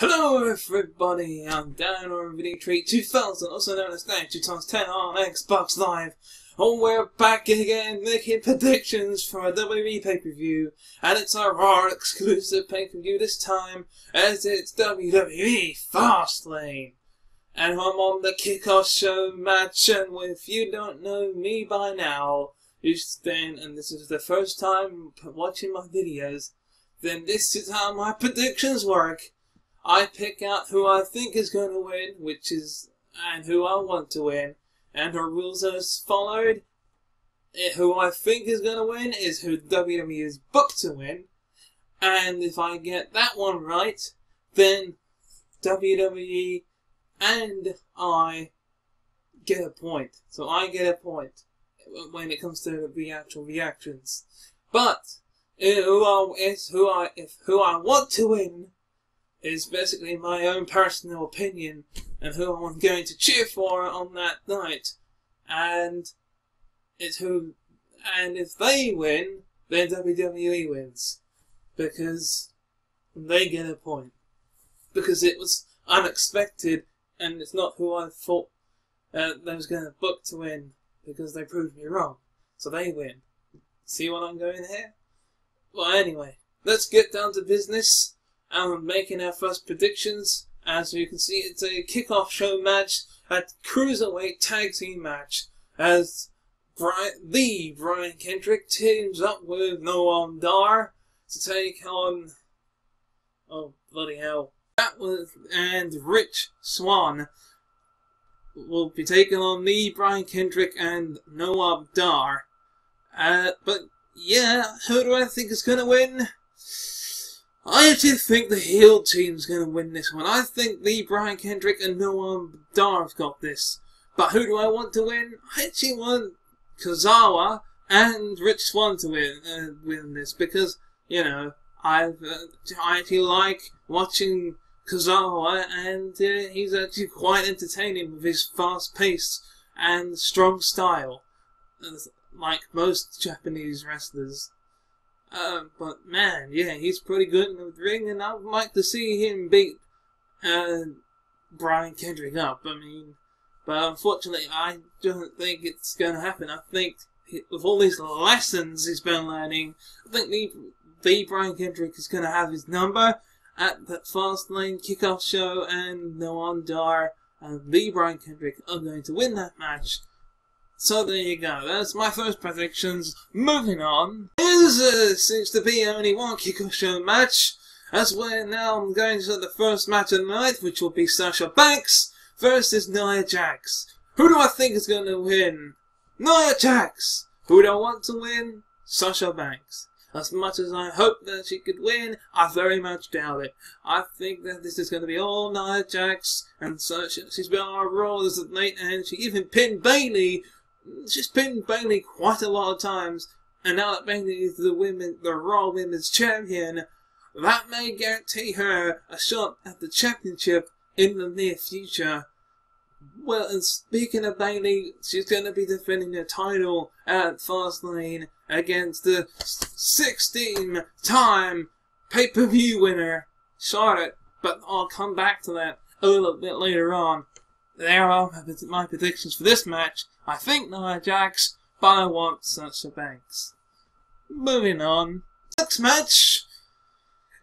Hello everybody, I'm Danrvdtree2000, also known as Dan2x10 on Xbox Live. And we're back again making predictions for a WWE pay-per-view. And it's a Raw exclusive pay-per-view this time, as it's WWE Fastlane. And I'm on the kickoff show match, and if you don't know me by now, and this is the first time watching my videos, then this is how my predictions work. I pick out who I think is going to win, and who I want to win, and the rules are as followed. Who I think is going to win is who WWE is booked to win, and if I get that one right, then WWE and I get a point. So I get a point when it comes to the actual reactions. But who I want to win is basically my own personal opinion and who I'm going to cheer for on that night. And if they win, then WWE wins. Because they get a point. Because it was unexpected and it's not who I thought they was going to book to win, because they proved me wrong. So they win. See what I'm going here? Well, anyway, let's get down to business. And making our first predictions. As you can see, it's a kickoff show match, a cruiserweight tag team match, as Bruen Kendrick teams up with Noam Dar to take on, oh bloody hell, and Rich Swann will be taking on Bruen Kendrick and Noam Dar. But yeah, who do I think is going to win? I actually think the heel team's going to win this one. I think Bruen Kendrick and Noam Dar have got this. But who do I want to win? I actually want Kazawa and Rich Swann to win this, because, you know, I actually like watching Kazawa, and he's actually quite entertaining with his fast pace and strong style, like most Japanese wrestlers. But man, yeah, he's pretty good in the ring, and I'd like to see him beat Bruen Kendrick up. But unfortunately, I don't think it's going to happen. I think with all these lessons he's been learning, I think Bruen Kendrick is going to have his number at that Fastlane kickoff show, and Noam Dar and Bruen Kendrick are going to win that match. So there you go, that's my first predictions. Moving on, seems to be only one kickoff show match, as we're now going to the first match of the night, which will be Sasha Banks versus Nia Jax. Who do I think is going to win? Nia Jax! Who do I want to win? Sasha Banks. As much as I hope that she could win, I very much doubt it. I think that this is going to be all Nia Jax, and so she's been on a roll as of late, and she even pinned Bayley. She's pinned Bayley quite a lot of times, and now that Bayley is the Raw Women's Champion, that may guarantee her a shot at the championship in the near future. Well, and speaking of Bayley, she's going to be defending her title at Fastlane against the 16-time pay-per-view winner, Charlotte, but I'll come back to that a little bit later on. There are my predictions for this match. I think Nia Jax, but I want Sasha Banks. Moving on. Next match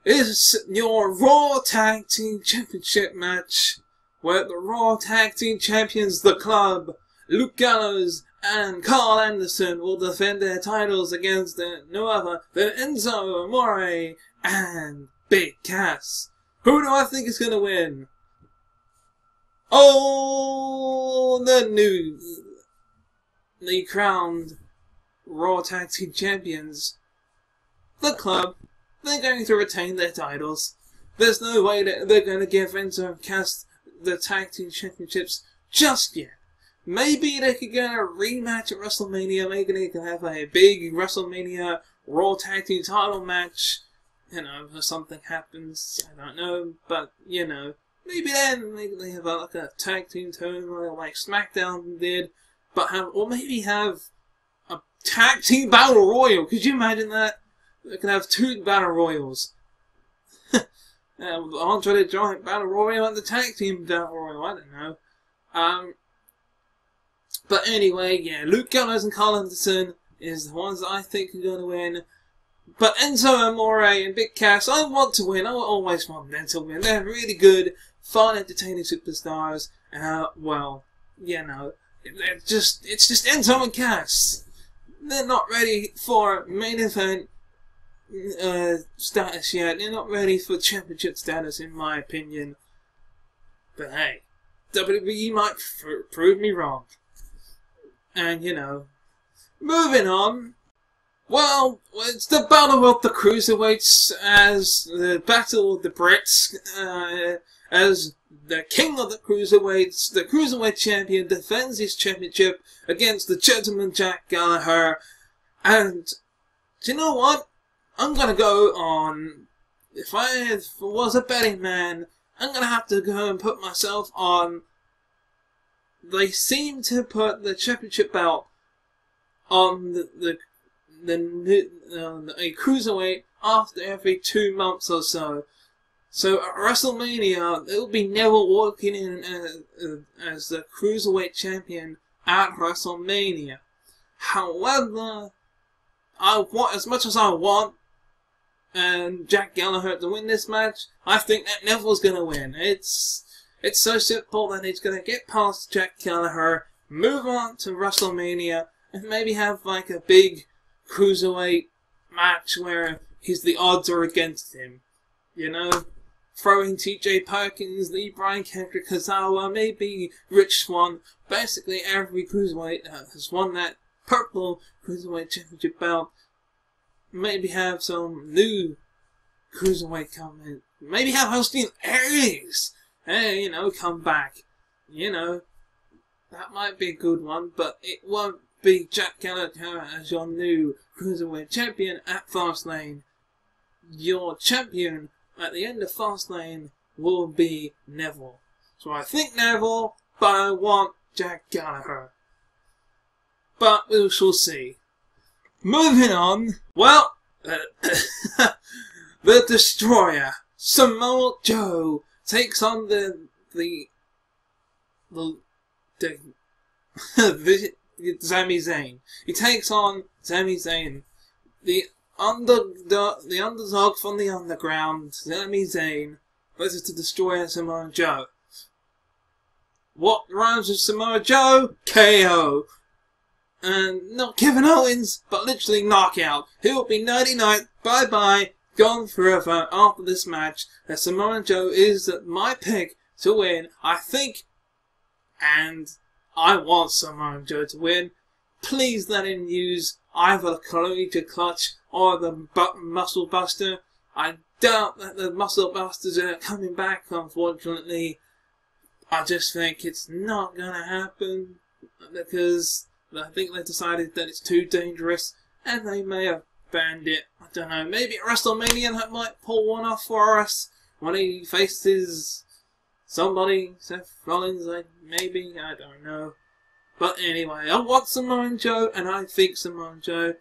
is your Raw Tag Team Championship match, where the Raw Tag Team Champions, The Club, Luke Gallows and Carl Anderson, will defend their titles against no other than Enzo Amore and Big Cass. Who do I think is going to win? Oh, the newly crowned Raw Tag Team Champions, The Club. They're going to retain their titles. There's no way that they're going to give Enzo and Cass the Tag Team Championships just yet. Maybe they could get a rematch at WrestleMania. Maybe they could have a big WrestleMania Raw Tag Team title match. You know, if something happens. I don't know, but, you know. Maybe then they have like a tag team tournament like SmackDown did, or maybe have a tag team battle royal. Could you imagine that? They can have 2 battle royals. Andre the Giant Battle Royal and the Tag Team Battle Royal, I don't know. But anyway, yeah, Luke Gallows and Carl Anderson is the ones that I think are going to win. But Enzo Amore and Big Cass, I want to win. I always want them to win. They're really good, fun, entertaining superstars. Well, you know, it's just Enzo and Cass. They're not ready for main event status yet. They're not ready for championship status, in my opinion. But hey, WWE might prove me wrong. And, you know, moving on. Well, it's the Battle of the Cruiserweights, as the Battle of the Brits, as the King of the Cruiserweights, the Cruiserweight Champion, defends his championship against the Gentleman Jack Gallagher. And, do you know what? I'm gonna go on, if I was a betting man, I'm gonna have to go and put myself on. They seem to put the championship belt on a cruiserweight after every 2 months or so. So at WrestleMania, it will be Neville walking in as the cruiserweight champion at WrestleMania. However, I want, as much as I want Jack Gallagher to win this match, I think that Neville's going to win. It's so simple that he's going to get past Jack Gallagher, move on to WrestleMania, and maybe have like a big cruiserweight match where the odds are against him. You know? Throwing TJ Perkins, Lee Brian Kendrick Kazawa, maybe Rich Swann. Basically every cruiserweight has won that purple cruiserweight championship belt. Maybe have some new cruiserweight come in. Maybe have Austin Aries, hey, you know, come back. You know, that might be a good one, but it won't be Jack Gallagher as your new cruiserweight champion at Fastlane. Your champion at the end of Fastlane will be Neville. So I think Neville, but I want Jack Gallagher. But we shall see. Moving on. Well, the Destroyer, Samoa Joe, takes on the Sami Zayn. He takes on Sami Zayn, the underdog from the underground, Sami Zayn, versus the Destroyer, Samoa Joe. What rhymes with Samoa Joe? KO. And not Kevin Owens, but literally knockout. He'll be 99, bye-bye, gone forever after this match. As Samoa Joe is my pick to win, I think, and I want Samoa Joe to win. Please let him use either the collegiate clutch or the muscle buster. I doubt that the muscle busters are coming back, unfortunately. I just think it's not gonna happen because I think they decided that it's too dangerous and they may have banned it. I don't know, maybe at WrestleMania that might pull one off for us when he faces somebody, Seth Rollins, maybe, I don't know. But anyway, I want Samoa Joe, and I think Samoa Joe.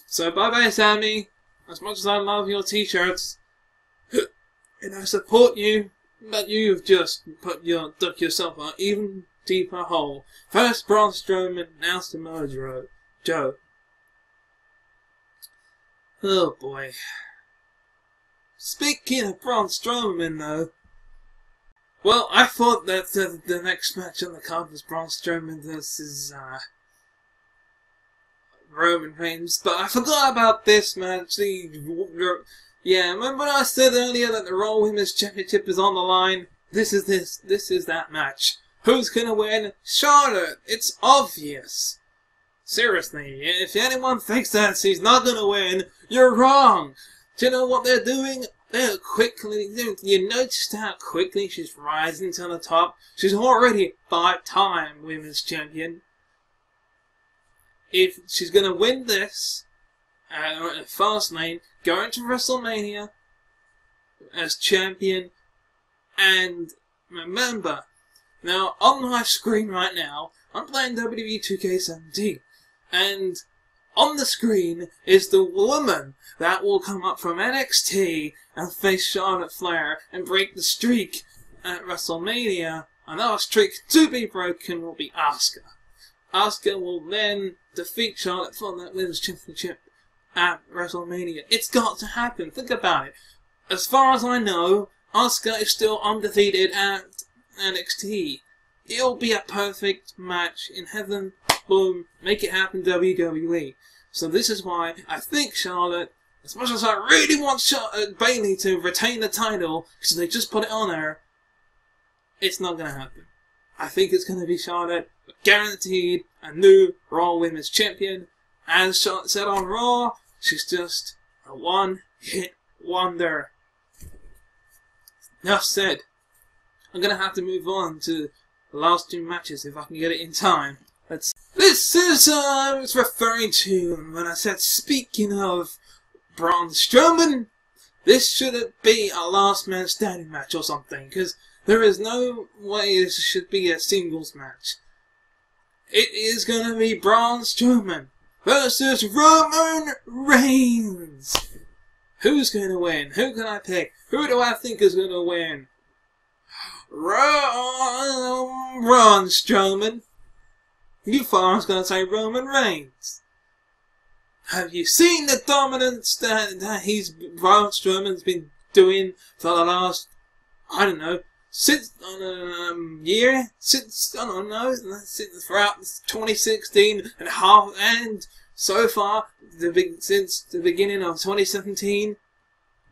So bye bye, Sammy. As much as I love your t-shirts, and I support you, but you've just dug yourself an even deeper hole. First Braun Strowman, now Samoa Joe. Oh boy. Speaking of Braun Strowman, though, well, I thought that the next match on the card was Braun Strowman versus Roman Reigns, but I forgot about this match. Yeah, remember when I said earlier that the Raw Women's Championship is on the line? This is that match. Who's gonna win? Charlotte! It's obvious. Seriously, if anyone thinks that she's not gonna win, you're wrong. Do you know what they're doing? They're quickly, you noticed how quickly she's rising to the top? She's already 5-time Women's Champion. If she's going to win this, Fastlane, going to WrestleMania as champion, and remember, now on my screen right now, I'm playing WWE 2K17, and on the screen is the woman that will come up from NXT and face Charlotte Flair and break the streak at WrestleMania. Another streak to be broken will be Asuka. Asuka will then defeat Charlotte for that Women's Championship at WrestleMania. It's got to happen. Think about it. As far as I know, Asuka is still undefeated at NXT. It'll be a perfect match in heaven. Boom. Make it happen, WWE. So this is why I think Charlotte, as much as I really want Bayley to retain the title, because they just put it on her, it's not going to happen. I think it's going to be Charlotte, guaranteed a new Raw Women's Champion. As Charlotte said on Raw, she's just a one-hit wonder. Enough said. I'm going to have to move on to the last two matches if I can get it in time. This is I was referring to when I said, speaking of Braun Strowman, this shouldn't be a last man standing match or something, because there is no way this should be a singles match. It is going to be Braun Strowman versus Roman Reigns. Who's going to win? Who can I pick? Who do I think is going to win? Braun Strowman. You thought I was going to say Roman Reigns. Have you seen the dominance that Braun Strowman's been doing for the last, I don't know, since year? Since, I don't know, throughout 2016 and so far, since the beginning of 2017?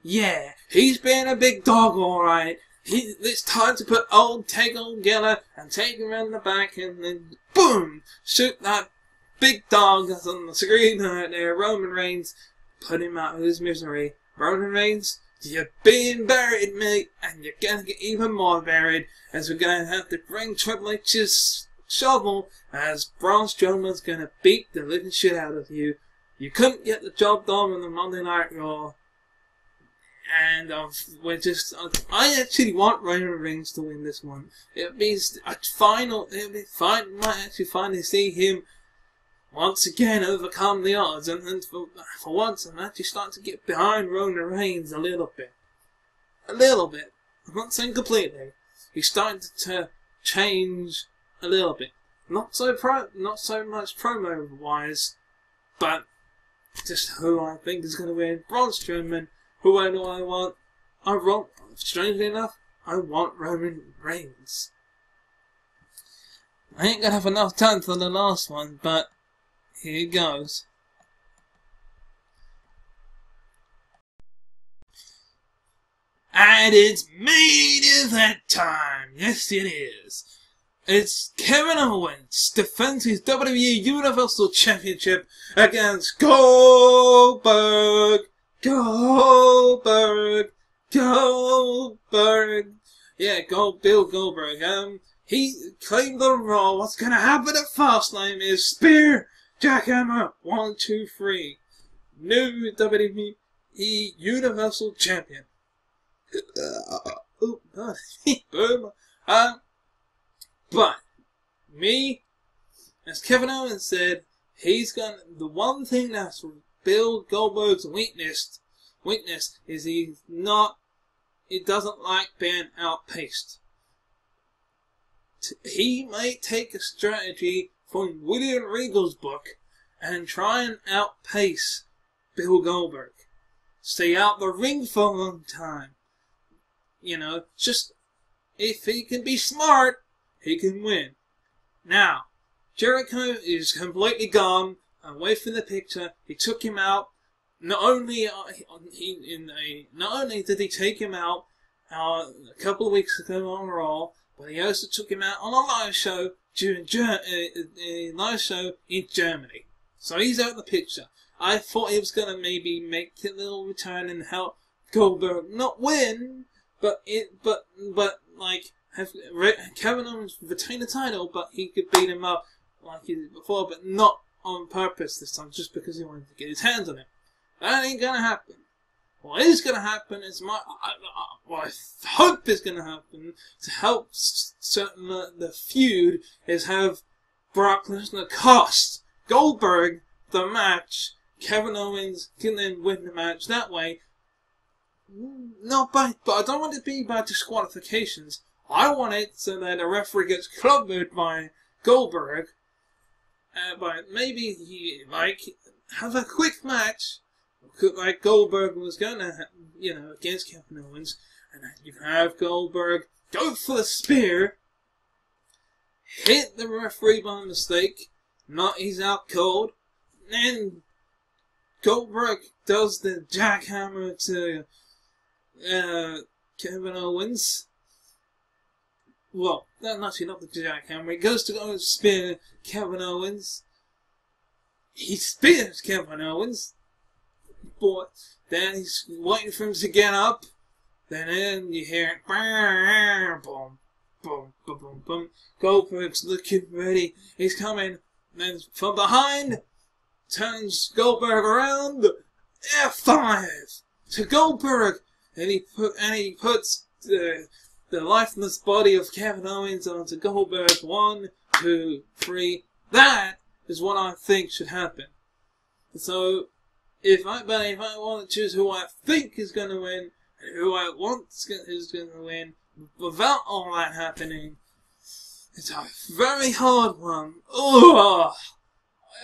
Yeah, he's been a big dog, alright. It's time to put take old Gallagher and take him around the back and then boom! Shoot that big dog that's on the screen right there, Roman Reigns. Put him out of his misery. Roman Reigns, you're being buried, mate, and you're gonna get even more buried as we're gonna have to bring Triple H's shovel as Braun Strowman's gonna beat the living shit out of you. You couldn't get the job done on the Monday Night Raw. And I actually want Roman Reigns to win this one. It'd be fine. Might actually finally see him once again overcome the odds, and for once I'm actually starting to get behind Roman Reigns a little bit. I'm not saying completely. He's starting to change a little bit. Not so much promo wise, but just who I think is going to win. Braun Strowman. Who I know I want? Strangely enough, I want Roman Reigns. I ain't gonna have enough time for the last one, but here goes. And it's main event time! Yes, it is. It's Kevin Owens defends his WWE Universal Championship against Goldberg. Yeah, Bill Goldberg. He claimed the Raw. What's gonna happen at Fastlane is Spear, Jackhammer, 1, 2, 3. New WWE Universal Champion. Oh, God. Boom. But, me, as Kevin Owens said, the one thing that's Bill Goldberg's weakness is he doesn't like being outpaced. He may take a strategy from William Regal's book and try and outpace Bill Goldberg. Stay out the ring for a long time. You know, just if he can be smart, he can win. Now, Jericho is completely gone. Away from the picture, he took him out. Not only did he take him out a couple of weeks ago on Raw, but he also took him out on a live show in Germany. So he's out of the picture. I thought he was gonna maybe make a little return and help Goldberg not win, but have Kevin Owens retain the title, but he could beat him up like he did before, but not on purpose this time, just because he wanted to get his hands on him. That ain't gonna happen. What is gonna happen is what I hope is gonna happen to help the feud is have Brock Lesnar cost Goldberg the match, Kevin Owens can then win the match that way. Not by, but I don't want it to be by disqualifications. I want it so that a referee gets clobbered by Goldberg, but maybe he, like, have a quick match, like Goldberg was gonna, against Kevin Owens, and then you have Goldberg go for the spear, hit the referee by mistake, not he's out cold, then Goldberg does the jackhammer to Kevin Owens. Well, actually not the jackhammer. He goes to go spear Kevin Owens. He spears Kevin Owens. But then he's waiting for him to get up. Then you hear it. Boom, boom, boom, boom, boom. Goldberg's looking ready. He's coming. Then from behind, turns Goldberg around. F5 to Goldberg. And he puts the lifeless body of Kevin Owens onto Goldberg. 1, 2, 3. That is what I think should happen. So, if I want to choose who I think is going to win, and who I want is going to win, without all that happening, it's a very hard one. Ugh.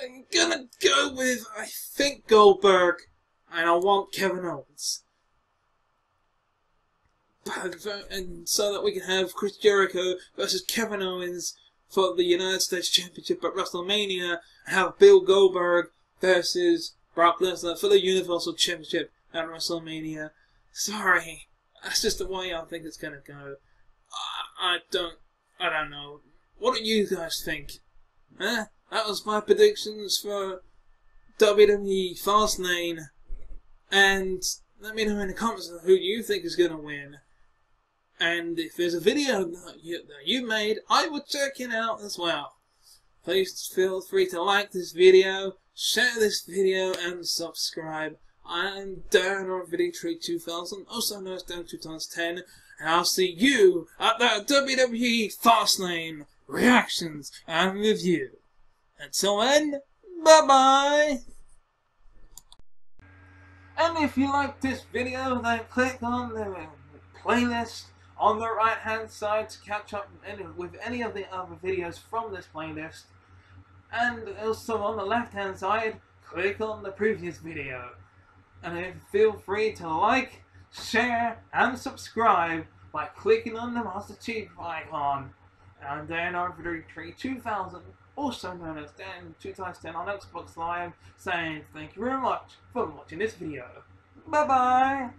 I'm gonna go with, I think, Goldberg, and I want Kevin Owens. And so that we can have Chris Jericho versus Kevin Owens for the United States Championship at WrestleMania, and have Bill Goldberg versus Brock Lesnar for the Universal Championship at WrestleMania. Sorry, that's just the way I think it's gonna go. I don't know. What do you guys think? That was my predictions for WWE Fastlane, and let me know in the comments who you think is gonna win. And if there's a video that you made, I will check it out as well. Please feel free to like this video, share this video, and subscribe. I'm Danrvdtree2000, also known as Dan2x10, and I'll see you at the WWE Fastlane reactions and review. Until then, bye-bye! And if you like this video, then click on the playlist on the right hand side to catch up with any of the other videos from this playlist. And also on the left hand side, click on the previous video. And feel free to like, share, and subscribe by clicking on the Master Chief icon. And Danrvdtree2000, also known as Dan2x10 on Xbox Live, saying thank you very much for watching this video. Bye bye!